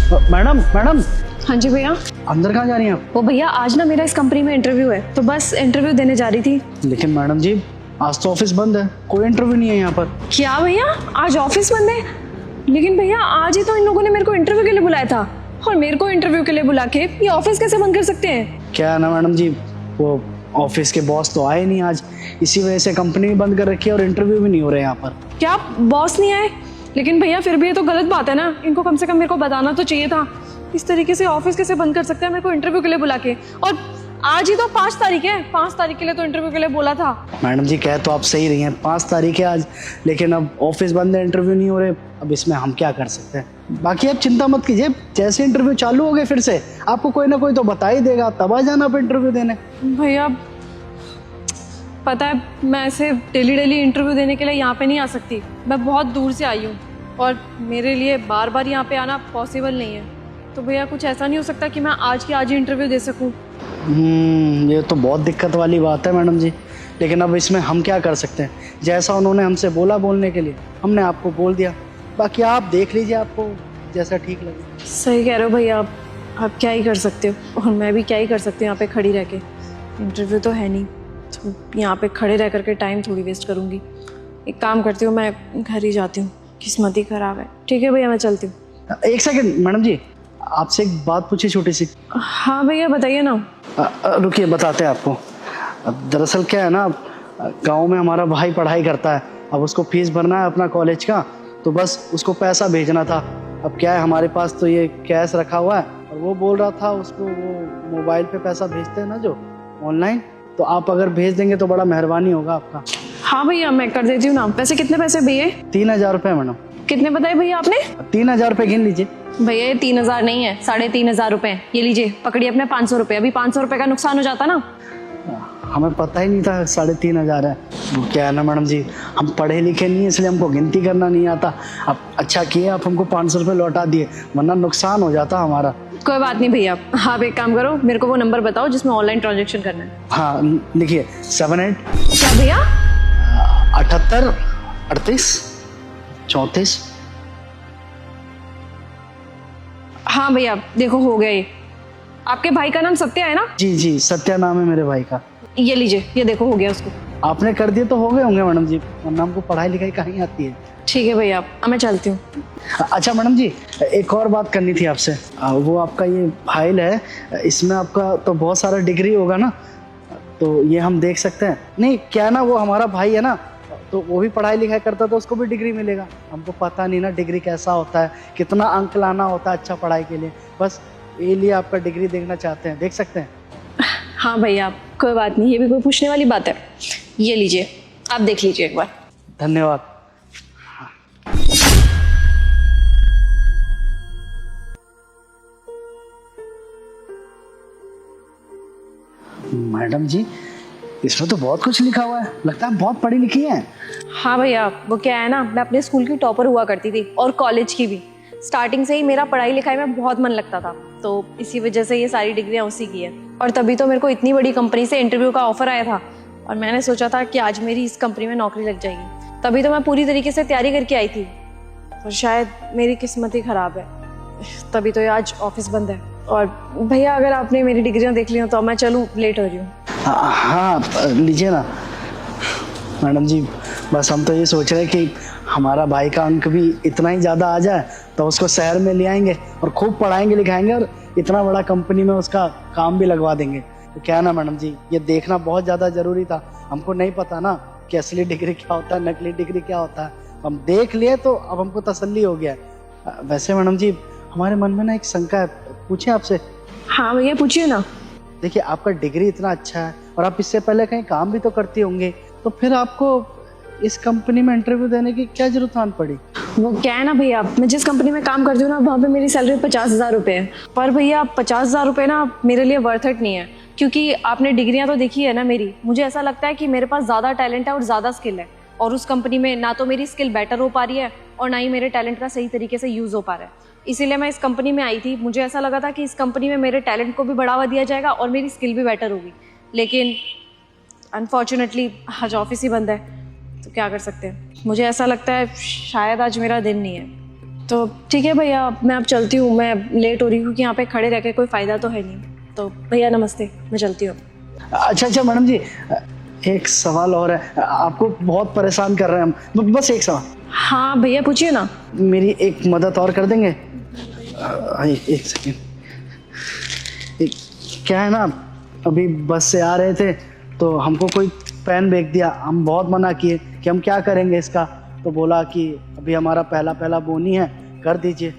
Madam madam, हाँ जी भैया। अंदर कहाँ जा रही हैं आप? वो भैया आज ना मेरा इस कंपनी में इंटरव्यू है, तो बस इंटरव्यू देने जा रही थी। लेकिन मैडम जी, आज तो ऑफिस बंद है, कोई इंटरव्यू नहीं है यहाँ पर। क्या भैया, आज ऑफिस बंद है? लेकिन भैया आज ही तो इन लोगों ने मेरे को इंटरव्यू के लिए बुलाया था, और मेरे को इंटरव्यू के लिए बुला के ये ऑफिस कैसे बंद कर सकते हैं? क्या है ना मैडम जी, वो ऑफिस के बॉस तो आए नहीं आज, इसी वजह से कंपनी भी बंद कर रखी है और इंटरव्यू भी नहीं हो रहे यहाँ पर। क्या बॉस नहीं आए? लेकिन भैया फिर भी ये तो गलत बात है ना, इनको कम से कम मेरे को बताना तो चाहिए था। इस तरीके से ऑफिस कैसे बंद कर सकते हैं मेरे को इंटरव्यू के लिए बुला के? और आज ही तो 5 तारीख है, 5 तारीख के लिए तो इंटरव्यू के लिए बोला था। मैडम जी कह तो आप सही रही हैं, 5 तारीख है आज, लेकिन अब ऑफिस बंद है, इंटरव्यू नहीं हो रहे, अब इसमें हम क्या कर सकते हैं। बाकी आप चिंता मत कीजिए, जैसे इंटरव्यू चालू हो गए फिर से आपको कोई ना कोई तो बता ही देगा, तब आ जाना आप इंटरव्यू देने। भैया पता है, मैं ऐसे डेली डेली इंटरव्यू देने के लिए यहाँ पे नहीं आ सकती। मैं बहुत दूर से आई हूँ और मेरे लिए बार बार यहाँ पे आना पॉसिबल नहीं है। तो भैया कुछ ऐसा नहीं हो सकता कि मैं आज की आज ही इंटरव्यू दे सकूँ? ये तो बहुत दिक्कत वाली बात है मैडम जी, लेकिन अब इसमें हम क्या कर सकते हैं। जैसा उन्होंने हमसे बोला बोलने के लिए, हमने आपको बोल दिया, बाकी आप देख लीजिए, आपको जैसा ठीक लगे। सही कह रहे हो भैया, आप क्या ही कर सकते हो, और मैं भी क्या ही कर सकती हूँ यहाँ पे खड़ी रह के। इंटरव्यू तो है नहीं, तो यहाँ पे खड़े रह करके टाइम थोड़ी वेस्ट करूँगी। एक काम करती हूँ, मैं घर ही जाती हूँ, किस्मत ही खराब है। ठीक है भैया, मैं चलती हूँ। एक सेकंड मैडम जी, आपसे एक बात पूछी छोटी सी। हाँ भैया बताइए ना। रुकिए बताते हैं आपको। दरअसल क्या है ना, गांव में हमारा भाई पढ़ाई करता है, अब उसको फीस भरना है अपना कॉलेज का, तो बस उसको पैसा भेजना था। अब क्या है, हमारे पास तो ये कैश रखा हुआ है, और वो बोल रहा था उसको वो मोबाइल पे पैसा भेजते हैं ना जो ऑनलाइन, तो आप अगर भेज देंगे तो बड़ा मेहरबानी होगा आपका। हाँ भैया मैं कर देती हूँ ना। वैसे कितने पैसे भैया? 3000 रुपये मैडम। कितने बताए भैया आपने? 3000 रुपये गिन लीजिए। भैया ये 3000 नहीं है, 3500 रुपए। ये लीजिए, पकड़िए अपने 500 रुपए। अभी 500 रुपए का नुकसान हो जाता ना। हमें पता ही नहीं था 3500 है। वो क्या है ना मैडम जी, हम पढ़े लिखे नहीं है, इसलिए हमको गिनती करना नहीं आता। अब अच्छा किए आप हमको 500 रुपये लौटा दिए, वरना नुकसान हो जाता हमारा। कोई बात नहीं भैया, आप एक काम करो, मेरे को वो नंबर बताओ जिसमें ऑनलाइन ट्रांजेक्शन करना है। हाँ लिखिए, 78 क्या भैया? 78 38 34। हाँ भैया देखो हो गया ये। आपके भाई का नाम सत्या है ना? जी जी, सत्या नाम है मेरे भाई का। ये लीजिए, ये देखो हो गया उसको। आपने कर दिए तो हो गए होंगे मैडम जी, वरना हमको पढ़ाई लिखाई कहीं आती है। ठीक है भैया, अब मैं चलती हूँ। अच्छा मैडम जी, एक और बात करनी थी आपसे। वो आपका ये फाइल है, इसमें आपका तो बहुत सारा डिग्री होगा ना, तो ये हम देख सकते हैं? नहीं क्या ना, वो हमारा भाई है ना, तो वो भी पढ़ाई लिखाई करता तो उसको भी डिग्री मिलेगा। हमको पता नहीं ना डिग्री कैसा होता है, कितना अंक लाना होता है अच्छा पढ़ाई के लिए, बस ये लिए आपका डिग्री देखना चाहते हैं, देख सकते हैं? हाँ भैया कोई बात नहीं, ये भी कोई पूछने वाली बात है। ये लीजिए, आप देख लीजिए एक बार। धन्यवाद। मैडम जी इसमें तो बहुत कुछ लिखा हुआ है, लगता है बहुत पढ़ी लिखी हैं। हाँ भैया, वो क्या है ना, मैं अपने स्कूल की टॉपर हुआ करती थी, और कॉलेज की भी। स्टार्टिंग से ही मेरा पढ़ाई लिखाई में बहुत मन लगता था, तो इसी वजह से ये सारी डिग्रियां उसी की है। और तभी तो मेरे को इतनी बड़ी कंपनी से इंटरव्यू का ऑफर आया था, और मैंने सोचा था कि आज मेरी इस कंपनी में नौकरी लग जाएगी। तभी तो मैं पूरी तरीके से तैयारी करके आई थी, और शायद मेरी किस्मत ही खराब है, तभी तो ये आज ऑफिस बंद है। और भैया अगर आपने मेरी डिग्रियां देख ली हो तो मैं चलूँ, लेट हो रही हूँ। हाँ लीजिए ना मैडम जी, बस हम तो ये सोच रहे हैं कि हमारा भाई का अंक भी इतना ही ज़्यादा आ जाए तो उसको शहर में ले आएंगे और खूब पढ़ाएंगे लिखाएंगे, और इतना बड़ा कंपनी में उसका काम भी लगवा देंगे। तो क्या ना मैडम जी, ये देखना बहुत ज़्यादा ज़रूरी था, हमको नहीं पता ना कि असली डिग्री क्या होता है, नकली डिग्री क्या होता है। हम देख लिए तो अब हमको तसल्ली हो गया। वैसे मैडम जी हमारे मन में ना एक शंका है, पूछे आपसे? हाँ भैया पूछिए ना। देखिए आपका डिग्री इतना अच्छा है और आप इससे पहले कहीं काम भी तो करती होंगे, तो फिर आपको इस कंपनी में इंटरव्यू देने की क्या जरूरत आन पड़ी? वो क्या है ना भैया, मैं जिस कंपनी में काम करती हूँ ना, वहाँ पे मेरी सैलरी 50,000 रुपये है। पर भैया 50,000 रुपये ना मेरे लिए वर्थ इट नहीं है, क्योंकि आपने डिग्रियाँ तो देखी है ना मेरी। मुझे ऐसा लगता है कि मेरे पास ज़्यादा टैलेंट है और ज़्यादा स्किल है, और उस कंपनी में ना तो मेरी स्किल बेटर हो पा रही है और ना ही मेरे टैलेंट का सही तरीके से यूज़ हो पा रहा है। इसीलिए मैं इस कंपनी में आई थी। मुझे ऐसा लगा था कि इस कंपनी में मेरे टैलेंट को भी बढ़ावा दिया जाएगा और मेरी स्किल भी बेटर होगी, लेकिन अनफॉर्चुनेटली आज ऑफिस ही बंद है, तो क्या कर सकते हैं। मुझे ऐसा लगता है शायद आज मेरा दिन नहीं है। तो ठीक है भैया, मैं अब चलती हूँ, मैं लेट हो रही हूँ क्योंकि यहाँ पे खड़े रह के कोई फ़ायदा तो है नहीं। तो भैया नमस्ते, मैं चलती हूँ। अच्छा मैडम जी, एक सवाल और है, आपको बहुत परेशान कर रहे हैं हम, बस एक सवाल। हाँ भैया पूछिए ना। मेरी एक मदद और कर देंगे? एक सेकेंड। क्या है ना, अभी बस से आ रहे थे तो हमको कोई पेन बेच दिया, हम बहुत मना किए कि हम क्या करेंगे इसका, तो बोला कि अभी हमारा पहला बोनी है, कर दीजिए।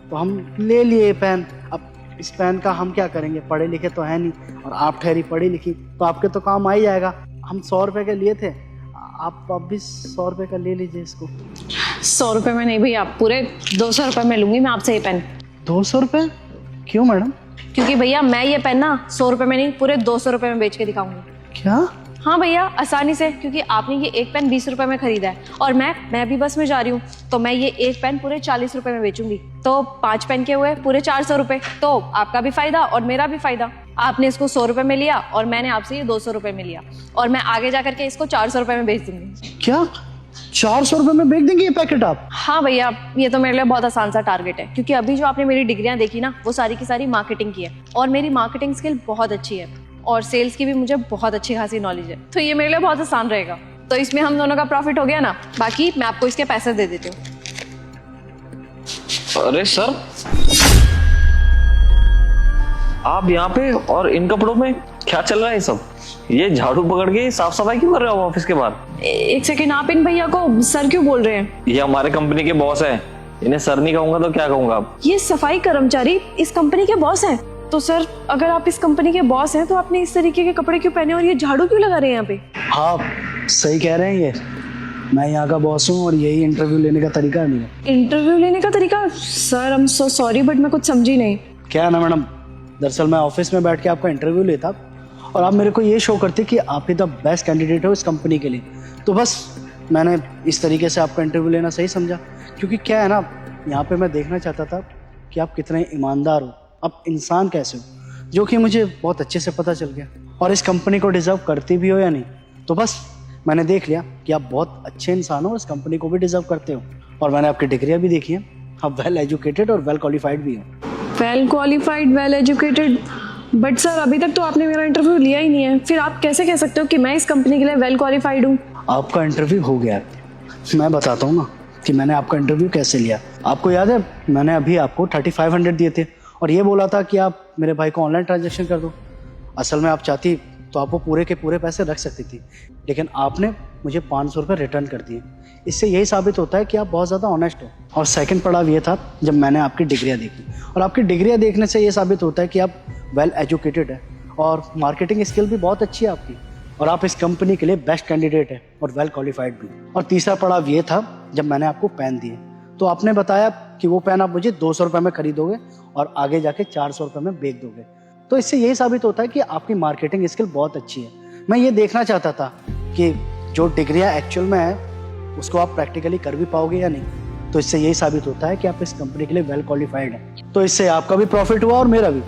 तो हम ले लिए पेन। अब इस पेन का हम क्या करेंगे, पढ़े लिखे तो है नहीं, और आप ठहरी पढ़ी लिखी, तो आपके तो काम आ ही जाएगा। हम 100 रुपये के लिए थे, आप अब भी 100 रुपये का ले लीजिए इसको। 100 रुपये में नहीं भैया, पूरे 200 रुपये में लूँगी मैं आपसे ये पेन। 200 रुपये? क्यों मैडम? क्योंकि भैया मैं ये पेन ना 100 रुपये में नहीं, पूरे 200 रुपये में बेच के दिखाऊंगी। क्या? हाँ भैया, आसानी से, क्योंकि आपने ये एक पेन 20 रुपए में खरीदा है और मैं भी बस में जा रही हूँ, तो मैं ये एक पेन पूरे 40 रुपए में बेचूंगी। तो 5 पेन के हुए पूरे 400 रुपए, तो आपका भी फायदा और मेरा भी फायदा। आपने इसको 100 रुपए में लिया और मैंने आपसे ये 200 रुपए में लिया, और मैं आगे जाकर के इसको 400 रुपए में बेच दूंगी। क्या 400 रुपये में बेच देंगे ये पैकेट आप? हाँ भैया, ये तो मेरे लिए बहुत आसान सा टारगेट है, क्योंकि अभी जो आपने मेरी डिग्रियां देखी ना, वो सारी की सारी मार्केटिंग की है, और मेरी मार्केटिंग स्किल बहुत अच्छी है, और सेल्स की भी मुझे बहुत अच्छी खासी नॉलेज है। तो ये मेरे लिए बहुत आसान रहेगा। तो इसमें हम दोनों का प्रॉफिट हो गया ना। बाकी मैं आपको इसके पैसे दे देती हूँ। अरे सर, आप यहाँ पे और इन कपड़ों में क्या चल रहा है सब? ये झाड़ू पकड़ के साफ सफाई क्यों कर रहे हो ऑफिस के बाहर? एक सेकेंड, आप इन भैया को सर क्यों बोल रहे हैं? ये हमारे कंपनी के बॉस है, इन्हें सर नहीं कहूंगा तो क्या कहूंगा आप? ये सफाई कर्मचारी इस कंपनी के बॉस हैं। तो सर, अगर आप इस कंपनी के बॉस हैं तो आपने इस तरीके के कपड़े क्यों पहने और ये झाड़ू क्यों लगा रहे हैं यहाँ पे? हाँ सही कह रहे हैं, ये मैं यहाँ का बॉस हूँ और यही इंटरव्यू लेने का तरीका है मेरा। इंटरव्यू लेने का तरीका? Sir I am so sorry, but मैं कुछ समझी नहीं। क्या है ना मैडम, दरअसल मैं ऑफिस में बैठ के आपका इंटरव्यू लेता और आप मेरे को ये शो करते कि आप ही द बेस्ट कैंडिडेट हो इस कंपनी के लिए, तो बस मैंने इस तरीके से आपका इंटरव्यू लेना सही समझा। क्योंकि क्या है ना, यहाँ पे मैं देखना चाहता था कि आप कितने ईमानदार हो, आप इंसान कैसे हो, जो कि मुझे बहुत अच्छे से पता चल गया, और इस कंपनी को डिजर्व करती भी हो या नहीं। तो बस मैंने देख लिया कि आप बहुत अच्छे इंसान हो और इस कंपनी को भी डिजर्व करते हो, और मैंने आपकी डिग्रियाँ भी देखी हैं, आप वेल एजुकेटेड और वेल क्वालिफाइड भी हो। Well qualified, well educated, but sir अभी तक तो आपने मेरा इंटरव्यू लिया ही नहीं है, फिर आप कैसे कह सकते हो कि मैं इस कंपनी के लिए वेल क्वालिफाइड हूँ? आपका इंटरव्यू हो गया है, मैं बताता हूँ ना कि मैंने आपका इंटरव्यू कैसे लिया। आपको याद है, मैंने अभी आपको 3500 दिए थे और ये बोला था कि आप मेरे भाई को ऑनलाइन ट्रांजैक्शन कर दो। असल में आप चाहती तो आप वो पूरे के पूरे पैसे रख सकती थी, लेकिन आपने मुझे 500 रुपये रिटर्न कर दिए। इससे यही साबित होता है कि आप बहुत ज़्यादा ऑनेस्ट हो। और सेकंड पड़ाव ये था जब मैंने आपकी डिग्रियाँ देखी, और आपकी डिग्रियाँ देखने से ये साबित होता है कि आप वेल एजुकेटेड है और मार्केटिंग स्किल भी बहुत अच्छी है आपकी, और आप इस कंपनी के लिए बेस्ट कैंडिडेट है और वेल क्वालिफाइड भी। और तीसरा पड़ाव ये था जब मैंने आपको पेन दिए, तो आपने बताया कि वो पेन आप मुझे 200 रुपये में खरीदोगे और आगे जाके 400 रुपये में बेच दोगे। तो इससे यही साबित होता है कि आपकी मार्केटिंग स्किल बहुत अच्छी है। मैं ये देखना चाहता था कि जो डिग्रियाँ एक्चुअल में है उसको आप प्रैक्टिकली कर भी पाओगे या नहीं। तो इससे यही साबित होता है कि आप इस कंपनी के लिए वेल क्वालिफाइड हैं। तो इससे आपका भी प्रॉफिट हुआ और मेरा भी।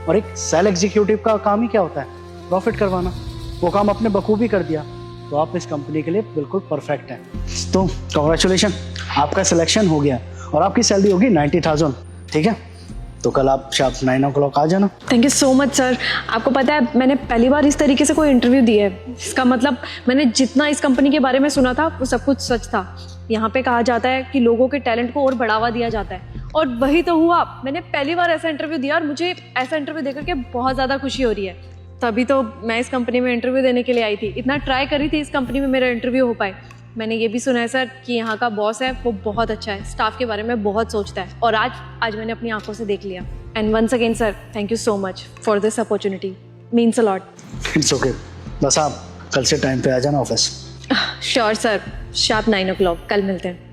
और एक सेल एग्जीक्यूटिव का काम ही क्या होता है, प्रॉफिट करवाना। वो काम आपने बखूबी कर दिया, तो आप इस कंपनी के लिए बिल्कुल परफेक्ट हैं। तो कॉन्ग्रेचुलेशन, आपका सिलेक्शन हो गया और आपकी सैलरी होगी 90,000। ठीक है, तो कल आप शाम 9 o'clock आ जाना। Thank you so much sir. आपको पता है, मैंने पहली बार इस तरीके से कोई इंटरव्यू दिया है। इसका मतलब मैंने जितना इस कंपनी के बारे में सुना था वो सब कुछ सच था। यहाँ पे कहा जाता है कि लोगों के टैलेंट को और बढ़ावा दिया जाता है, और वही तो हुआ। मैंने पहली बार ऐसा इंटरव्यू दिया और मुझे ऐसा इंटरव्यू देकर के बहुत ज़्यादा खुशी हो रही है। तभी तो मैं इस कंपनी में इंटरव्यू देने के लिए आई थी, इतना ट्राई करी थी इस कंपनी में मेरा इंटरव्यू हो पाए। मैंने ये भी सुना है सर कि यहाँ का बॉस है वो बहुत अच्छा है, स्टाफ के बारे में बहुत सोचता है, और आज मैंने अपनी आंखों से देख लिया। And once again sir, thank you so much for this opportunity, means a lot. It's okay, बस आप कल से टाइम पे आ जाना office. Sure sir, sharp 9 o'clock, कल मिलते हैं।